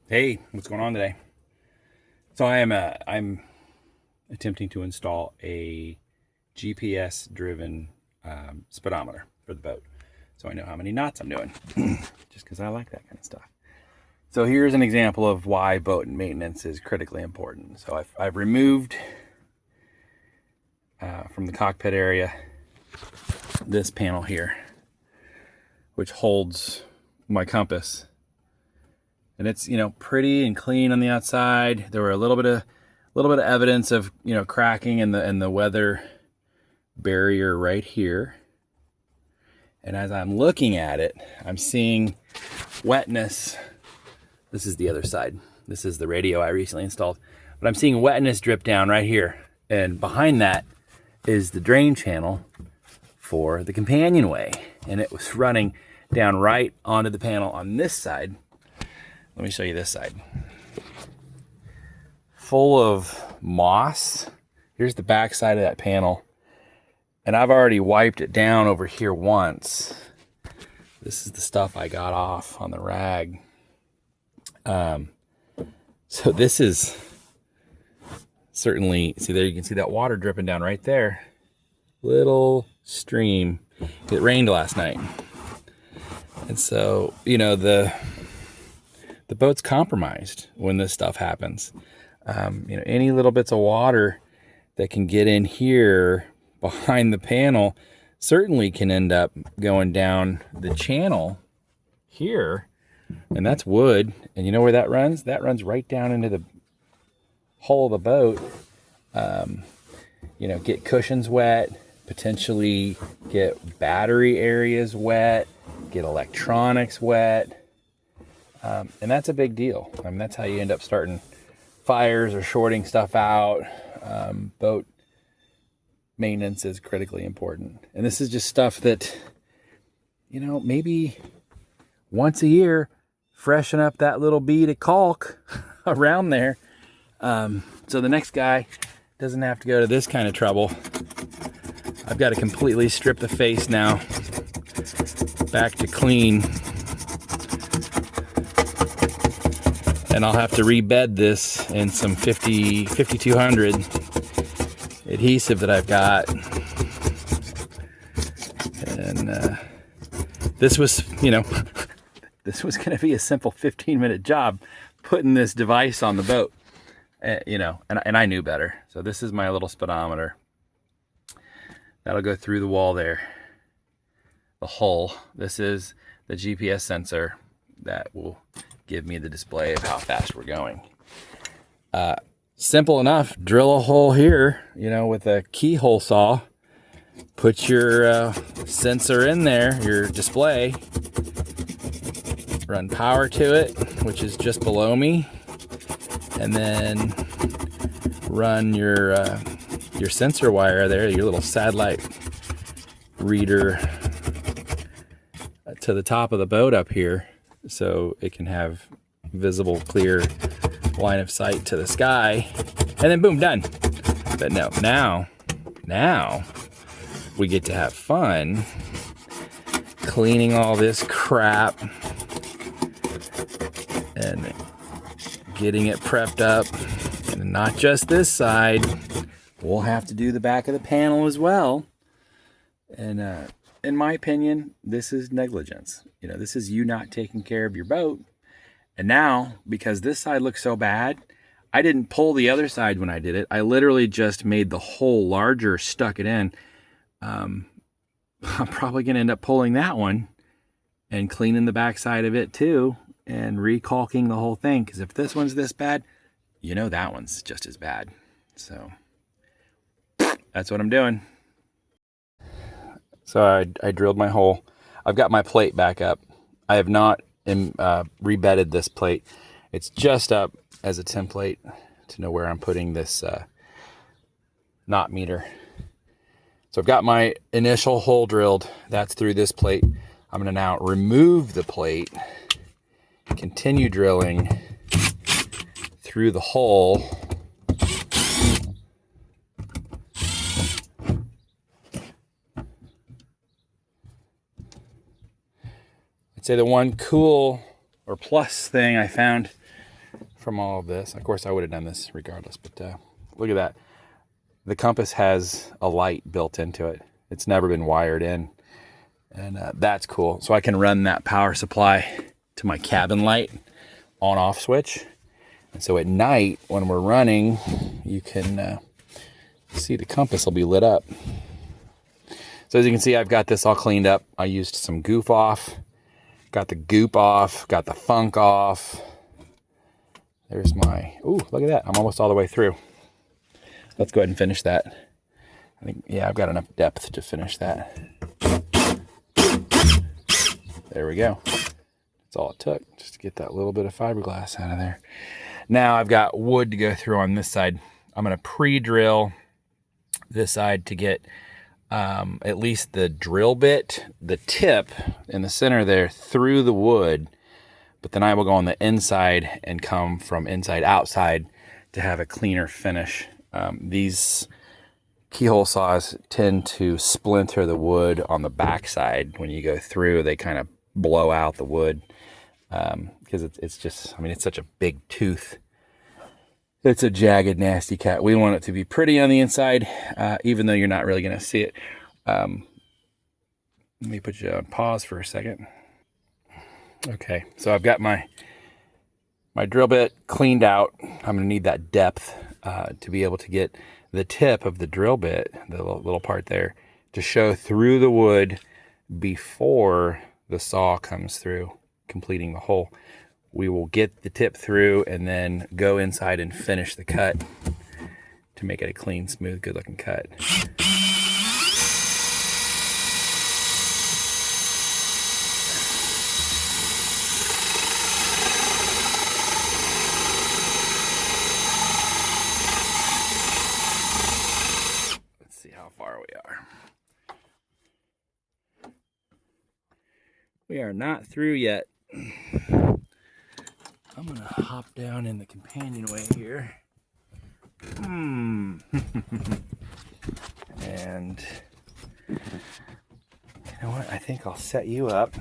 Hey, what's going on today? So I'm attempting to install a GPS driven speedometer for the boat, so I know how many knots I'm doing, just because I like that kind of stuff. So here's an example of why boat maintenance is critically important. So I've removed from the cockpit area this panel here, which holds my compass, and it's pretty and clean on the outside. There were a little bit of evidence of cracking in the weather barrier right here, and as I'm looking at it, I'm seeing wetness. This is the other side. This is the radio I recently installed, but I'm seeing wetness drip down right here, and behind that is the drain channel for the companionway, and it was running down right onto the panel on this side. Let me show you this side. Full of moss. Here's the back side of that panel. And I've already wiped it down over here once. This is the stuff I got off on the rag. So this is certainly, see there, you can see that water dripping down right there. Little stream. It rained last night. And so, the boat's compromised when this stuff happens. Any little bits of water that can get in here behind the panel certainly can end up going down the channel here, and that's wood. And you know where that runs? That runs right down into the hull of the boat. Get cushions wet, potentially get battery areas wet, get electronics wet. And that's a big deal. I mean, that's how you end up starting fires or shorting stuff out. Boat maintenance is critically important. And this is just stuff that, maybe once a year, freshen up that little bead of caulk around there. So the next guy doesn't have to go to this kind of trouble. I've got to completely strip the face now, back to clean. And I'll have to rebed this in some 5200 adhesive that I've got. And this was, this was going to be a simple 15-minute job putting this device on the boat, and I knew better. So this is my little speedometer. That'll go through the wall there. The hull. This is the GPS sensor that will give me the display of how fast we're going. Simple enough. Drill a hole here, with a keyhole saw. Put your sensor in there, your display. Run power to it, which is just below me, and then run your sensor wire there, your little satellite reader, to the top of the boat up here, so it can have visible, clear line of sight to the sky, and then boom, done. But no, now we get to have fun cleaning all this crap and getting it prepped up. And not just this side, we'll have to do the back of the panel as well. And in my opinion, this is negligence. This is you not taking care of your boat. And now, because this side looks so bad, I didn't pull the other side when I did it. I literally just made the hole larger, stuck it in. I'm probably going to end up pulling that one and cleaning the back side of it too, and recalking the whole thing. Because if this one's this bad, that one's just as bad. So that's what I'm doing. So I drilled my hole. I've got my plate back up. I have not rebedded this plate. It's just up as a template to know where I'm putting this knot meter. So I've got my initial hole drilled. That's through this plate. I'm going to now remove the plate, continue drilling through the hole. I'd say the one cool or plus thing I found from all of this. Of course, I would have done this regardless, but look at that. The compass has a light built into it. It's never been wired in, and that's cool. So I can run that power supply to my cabin light on-off switch. And so at night, when we're running, you can see the compass will be lit up. So as you can see, I've got this all cleaned up. I used some goof off, got the goop off, got the funk off. There's my, ooh, look at that. I'm almost all the way through. Let's go ahead and finish that. I think, yeah, I've got enough depth to finish that. There we go. That's all it took, just to get that little bit of fiberglass out of there. Now I've got wood to go through on this side. I'm gonna pre-drill this side to get at least the drill bit, the tip in the center there through the wood, but then I will go on the inside and come from inside outside to have a cleaner finish. These keyhole saws tend to splinter the wood on the backside. When you go through, they kind of blow out the wood because it's just, I mean, it's such a big tooth. It's a jagged, nasty cut. We want it to be pretty on the inside, even though you're not really going to see it. Let me put you on pause for a second. Okay, so I've got my drill bit cleaned out. I'm going to need that depth to be able to get the tip of the drill bit, the little part there, to show through the wood before the saw comes through, completing the hole. We will get the tip through and then go inside and finish the cut to make it a clean, smooth, good looking cut. Let's see how far we are. We are not through yet. I'm gonna hop down in the companionway here. And you know what? I think I'll set you up.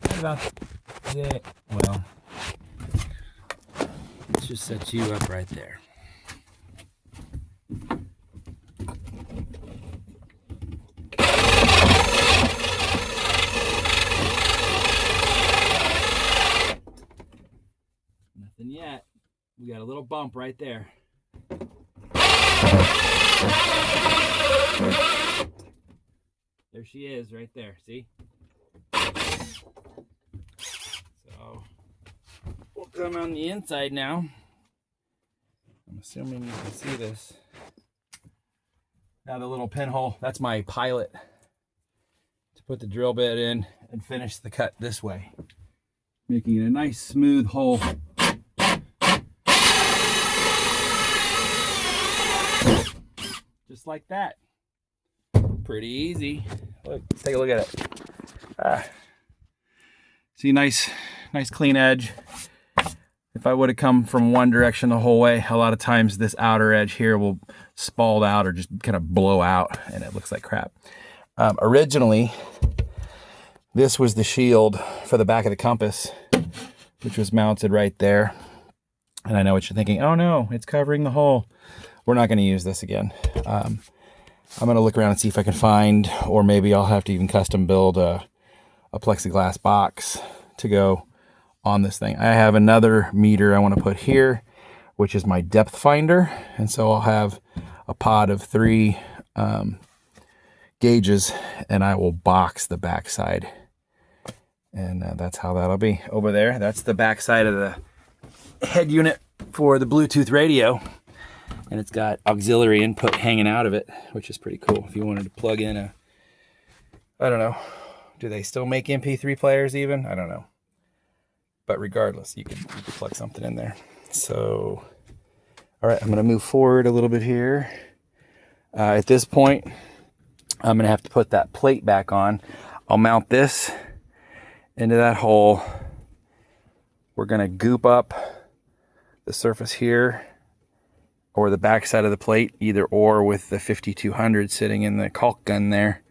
What about that? Well, let's just set you up right there. Nothing yet. We got a little bump right there. There she is right there, see? So we'll come on the inside now. I'm assuming you can see this. Now the little pinhole, that's my pilot to put the drill bit in and finish the cut this way, making it a nice smooth hole. Just like that. Pretty easy. Look, let's take a look at it. See, nice clean edge. If I would have come from one direction the whole way, a lot of times this outer edge here will spald out or just kind of blow out and it looks like crap. Originally, this was the shield for the back of the compass, which was mounted right there. And I know what you're thinking, oh no, it's covering the hole. We're not going to use this again. I'm going to look around and see if I can find, or maybe I'll have to even custom build a plexiglass box to go on this thing. I have another meter I want to put here, which is my depth finder. And so I'll have a pod of 3 gauges and I will box the backside. And that's how that'll be. Over there, that's the backside of the head unit for the Bluetooth radio. And it's got auxiliary input hanging out of it, which is pretty cool. If you wanted to plug in a, I don't know, do they still make MP3 players even? I don't know. But regardless, you can plug something in there. So, all right, I'm gonna move forward a little bit here. At this point, I'm gonna have to put that plate back on. I'll mount this into that hole. We're gonna goop up the surface here, or the back side of the plate, either or, with the 5200 sitting in the caulk gun there.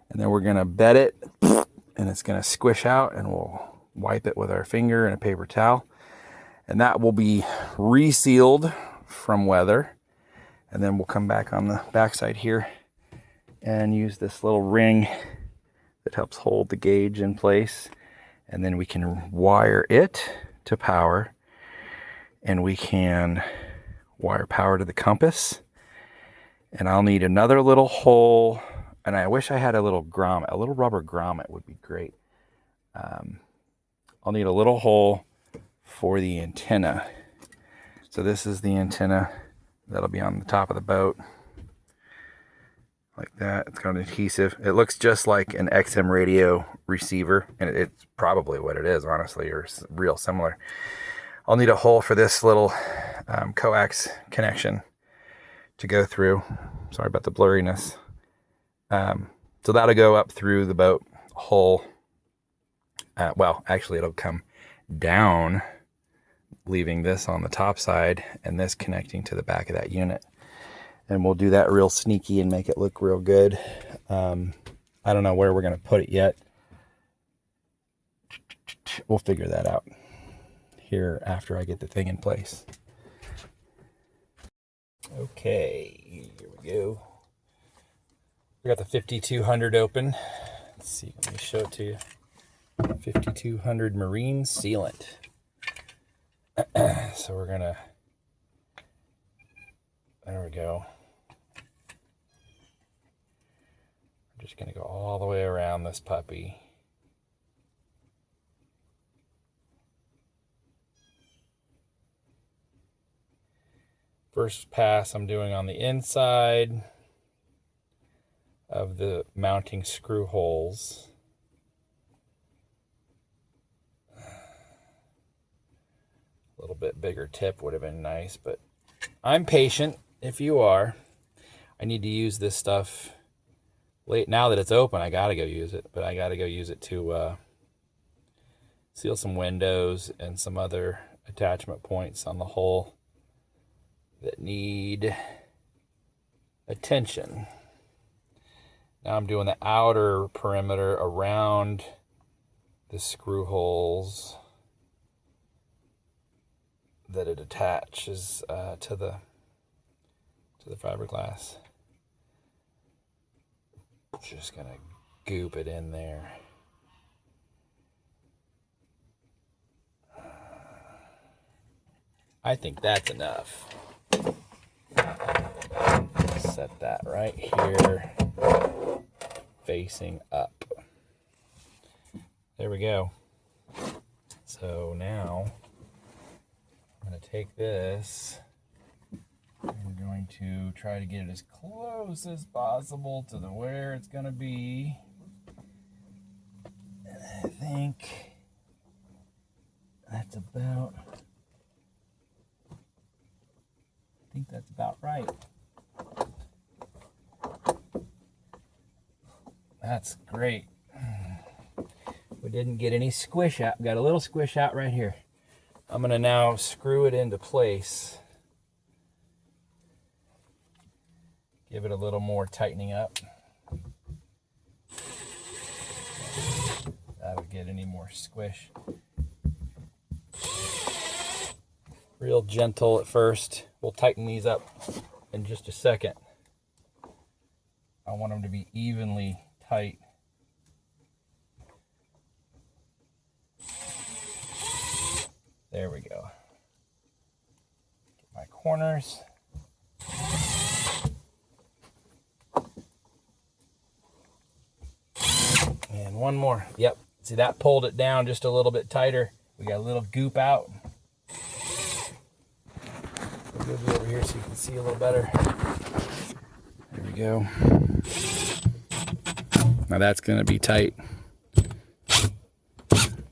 And then we're gonna bed it and it's gonna squish out and we'll wipe it with our finger and a paper towel. And that will be resealed from weather. And then we'll come back on the backside here and use this little ring that helps hold the gauge in place. And then we can wire it to power, and we can wire power to the compass. And I'll need another little hole, and I wish I had a little grommet. A little rubber grommet would be great. I'll need a little hole for the antenna. So this is the antenna that'll be on the top of the boat. Like that. It's got an adhesive. It looks just like an XM radio receiver, and it's probably what it is, honestly, or real similar. I'll need a hole for this little coax connection to go through. Sorry about the blurriness. So that'll go up through the boat hole. Well, actually, it'll come down, leaving this on the top side and this connecting to the back of that unit. And we'll do that real sneaky and make it look real good. I don't know where we're going to put it yet. We'll figure that out here after I get the thing in place. Okay, here we go. We got the 5200 open. Let's see, let me show it to you. 5200 marine sealant. So we're gonna, there we go. I'm just gonna go all the way around this puppy. First pass I'm doing on the inside of the mounting screw holes. A little bit bigger tip would have been nice, but I'm patient if you are. I need to use this stuff late. Now that it's open, I gotta go use it, but I gotta go use it to seal some windows and some other attachment points on the hull that need attention. Now I'm doing the outer perimeter around the screw holes that it attaches to the fiberglass. Just gonna goop it in there. I think that's enough. Set that right here, facing up. There we go. So now I'm going to take this, and we're going to try to get it as close as possible to where it's going to be. And I think that's about right. That's great. We didn't get any squish out. We got a little squish out right here. I'm going to now screw it into place. Give it a little more tightening up. That'll get any more squish. Real gentle at first. We'll tighten these up in just a second. I want them to be evenly tight. There we go. Get my corners. And one more. Yep. See, that pulled it down just a little bit tighter. We got a little goop out. We'll move you over here so you can see a little better. There we go. Now that's going to be tight.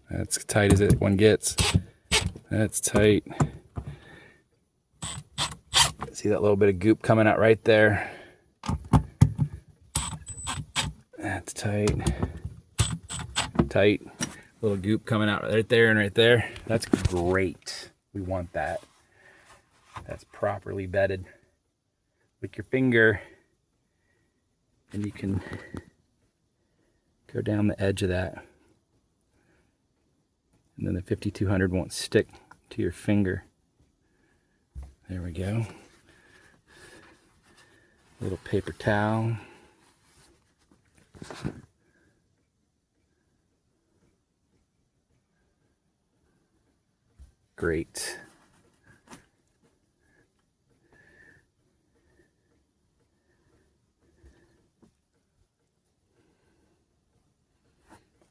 That's tight as one gets. That's tight. See that little bit of goop coming out right there? That's tight. Tight. Little goop coming out right there and right there. That's great. We want that. That's properly bedded. With your finger, and you can go down the edge of that. And then the 5200 won't stick to your finger. There we go. A little paper towel. Great.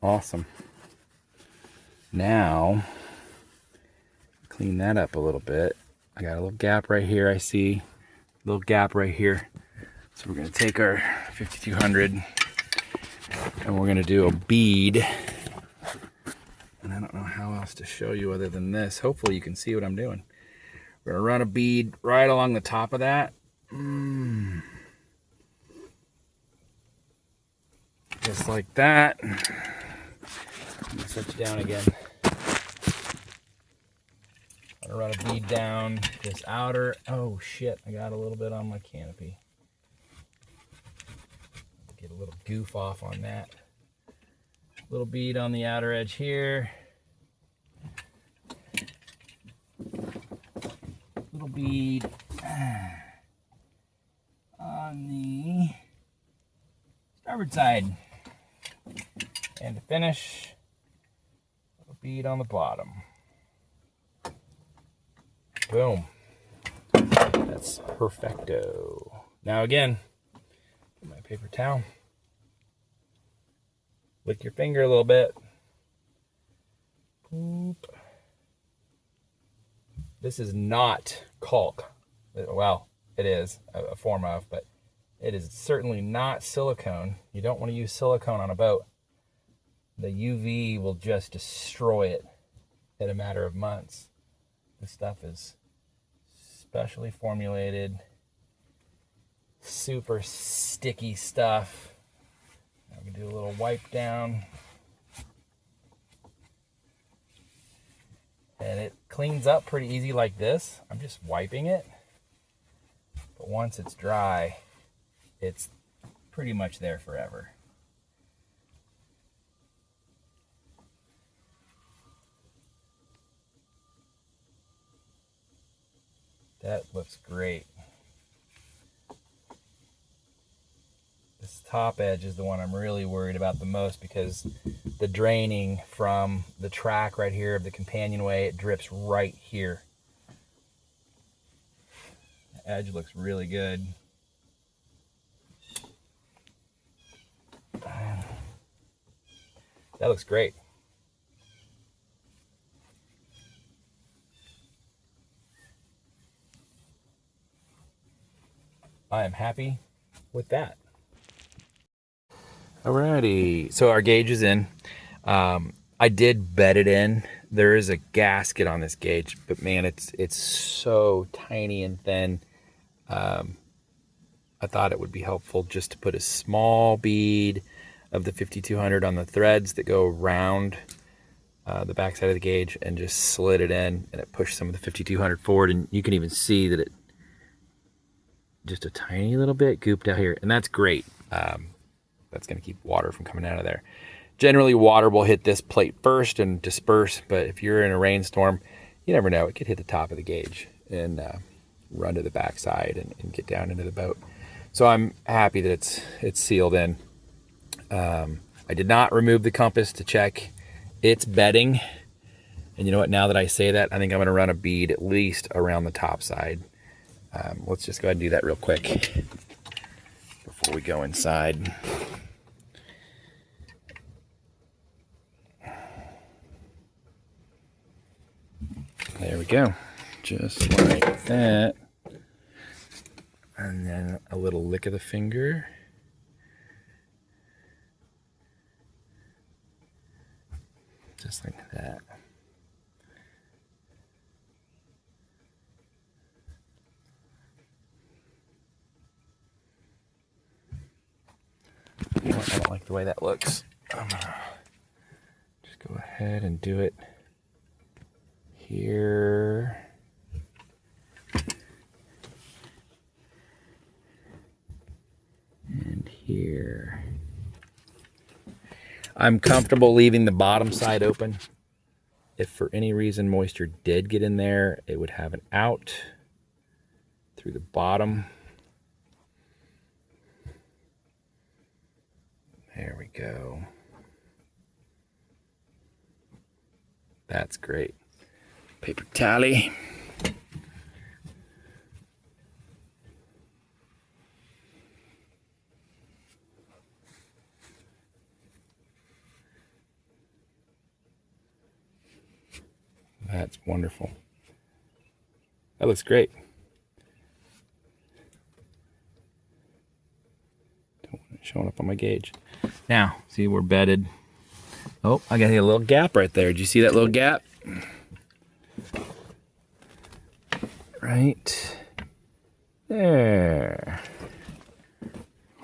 Awesome. Now, clean that up a little bit. I got a little gap right here, I see. A little gap right here. So we're gonna take our 5200 and we're gonna do a bead. And I don't know how else to show you other than this. Hopefully you can see what I'm doing. We're gonna run a bead right along the top of that. Just like that. I'm gonna set you down again. I'm gonna run a bead down this outer. Oh shit, I got a little bit on my canopy. Get a little goof off on that. Little bead on the outer edge here. Little bead on the starboard side. And to finish, a bead on the bottom. Boom. That's perfecto. Now again, my paper towel. Lick your finger a little bit. Boop. This is not caulk. Well, it is a form of, but it is certainly not silicone. You don't want to use silicone on a boat. The UV will just destroy it in a matter of months. This stuff is specially formulated, super sticky stuff. Now we can do a little wipe down. And it cleans up pretty easy like this. I'm just wiping it. But once it's dry, it's pretty much there forever. That looks great. This top edge is the one I'm really worried about the most because the draining from the track right here of the companionway, it drips right here. The edge looks really good. That looks great. I am happy with that. Alrighty, so our gauge is in. I did bed it in. There is a gasket on this gauge, but man, it's so tiny and thin. I thought it would be helpful just to put a small bead of the 5200 on the threads that go around the backside of the gauge and just slid it in, and it pushed some of the 5200 forward, and you can even see that it just a tiny little bit gooped out here, and that's great. That's going to keep water from coming out of there. Generally, water will hit this plate first and disperse, but if you're in a rainstorm, you never know. It could hit the top of the gauge and run to the backside and get down into the boat. So I'm happy that it's sealed in. I did not remove the compass to check its bedding. And you know what? Now that I say that, I think I'm going to run a bead at least around the top side. Let's just go ahead and do that real quick before we go inside. There we go, just like that. And then a little lick of the finger. Just like that. I don't like the way that looks. I'm gonna just go ahead and do it here. And here. I'm comfortable leaving the bottom side open if for any reason moisture did get in there, it would have an out through the bottom. There we go. That's great. Paper towel. That's wonderful. That looks great. Don't want it showing up on my gauge. Now, see, we're bedded. Oh, I got a little gap right there. Did you see that little gap? Right there.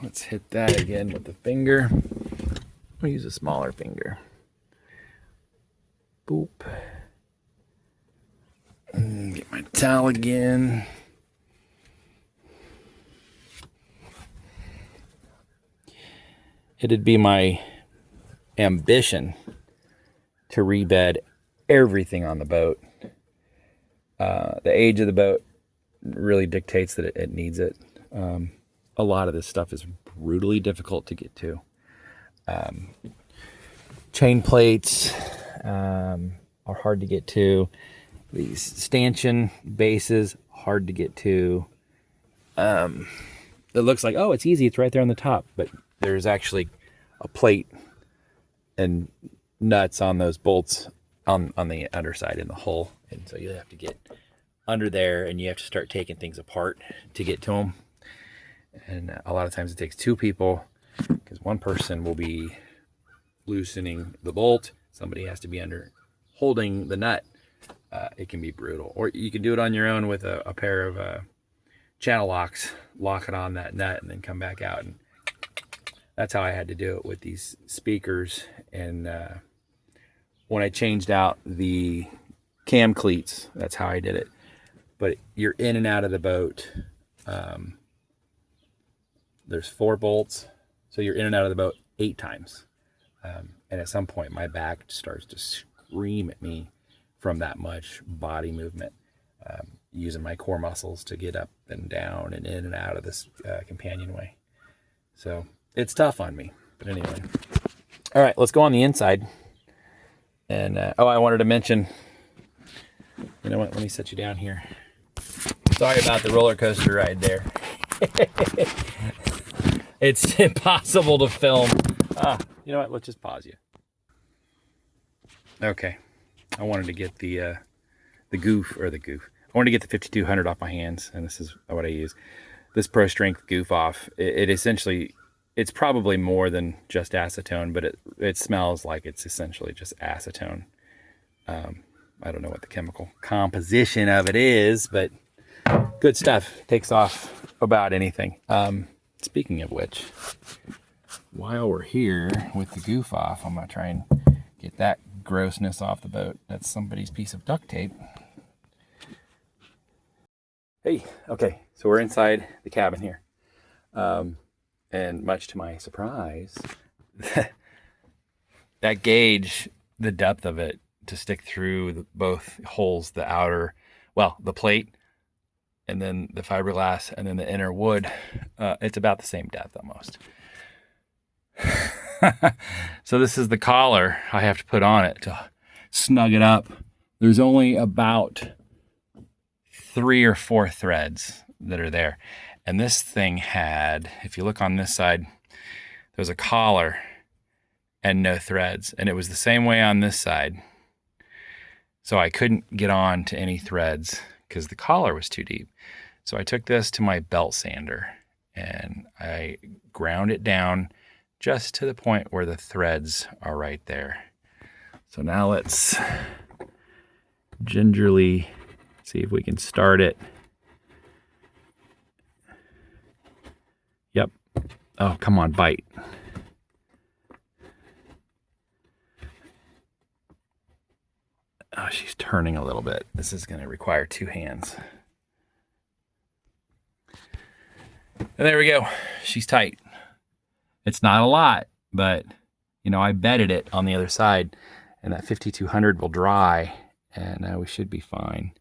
Let's hit that again with the finger. We'll use a smaller finger. Boop. And get my towel again. It'd be my ambition to rebed everything on the boat. The age of the boat really dictates that it needs it. A lot of this stuff is brutally difficult to get to. Chain plates are hard to get to. These stanchion bases, hard to get to. It looks like, oh, it's easy, it's right there on the top, but there's actually a plate and nuts on those bolts on the underside in the hull, and so you have to get under there and you have to start taking things apart to get to them. And a lot of times it takes two people, because one person will be loosening the bolt, somebody has to be under holding the nut. It can be brutal. Or you can do it on your own with a pair of channel locks, lock it on that nut and then come back out. And that's how I had to do it with these speakers. And when I changed out the cam cleats, that's how I did it. But you're in and out of the boat. There's 4 bolts, so you're in and out of the boat 8 times. And at some point, my back starts to scream at me from that much body movement, using my core muscles to get up and down and in and out of this companionway. So it's tough on me, but anyway. All right, let's go on the inside. And I wanted to mention, you know what, let me set you down here. Sorry about the roller coaster ride there. It's impossible to film. You know what, let's just pause you. Okay, I wanted to get the goof. I wanted to get the 5200 off my hands, and this is what I use. This Pro Strength goof off. It essentially, it's probably more than just acetone, but it smells like it's essentially just acetone. I don't know what the chemical composition of it is, but good stuff. Takes off about anything. Speaking of which, while we're here with the goof off, I'm gonna try and get that grossness off the boat. That's somebody's piece of duct tape. Hey, okay, so we're inside the cabin here. And much to my surprise, that gauge, the depth of it to stick through both holes, the outer, well, the plate, and then the fiberglass, and then the inner wood, it's about the same depth almost. So this is the collar I have to put on it to snug it up. There's only about 3 or 4 threads that are there. And this thing had, if you look on this side, there's a collar and no threads. And it was the same way on this side. So I couldn't get on to any threads because the collar was too deep. So I took this to my belt sander and I ground it down just to the point where the threads are right there. So now let's gingerly see if we can start it. Yep. Oh, come on, bite. Oh, she's turning a little bit. This is going to require 2 hands. And there we go. She's tight. It's not a lot, but, you know, I bedded it on the other side. and that 5200 will dry, and we should be fine.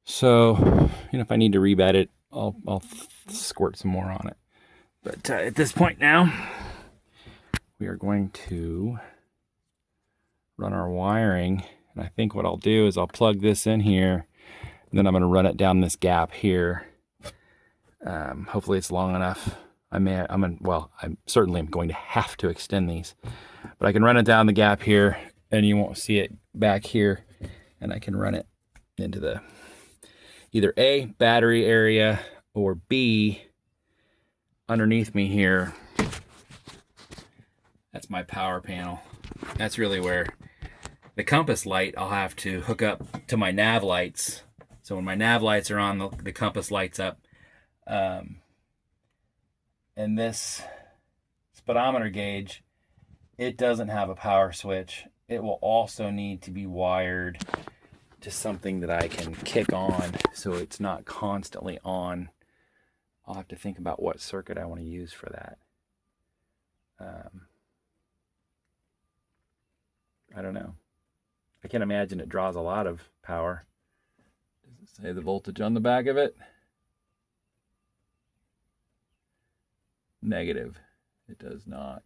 So, if I need to rebed it, I'll squirt some more on it. But at this point now, we are going to run our wiring. And I think what I'll do is I'll plug this in here, and then I'm going to run it down this gap here. Hopefully it's long enough. I certainly am going to have to extend these, but I can run it down the gap here, and you won't see it back here, and I can run it into the either A, battery area, or B, underneath me here. That's my power panel. That's really where the compass light I'll have to hook up to my nav lights. So when my nav lights are on, the compass lights up. And this speedometer gauge, it doesn't have a power switch. It will also need to be wired to something that I can kick on so it's not constantly on. I'll have to think about what circuit I want to use for that. I don't know. I can't imagine it draws a lot of power. Does it say the voltage on the back of it? Negative. It does not.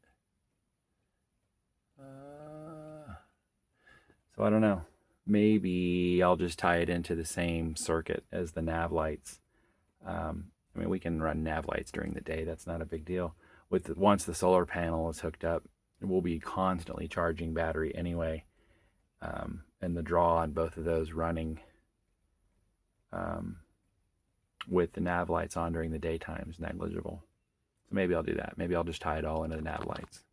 So I don't know. Maybe I'll just tie it into the same circuit as the nav lights. We can run nav lights during the day. That's not a big deal. Once the solar panel is hooked up, we'll be constantly charging battery anyway. And the draw on both of those running with the nav lights on during the daytime is negligible. So maybe I'll do that. Maybe I'll just tie it all into the nav lights.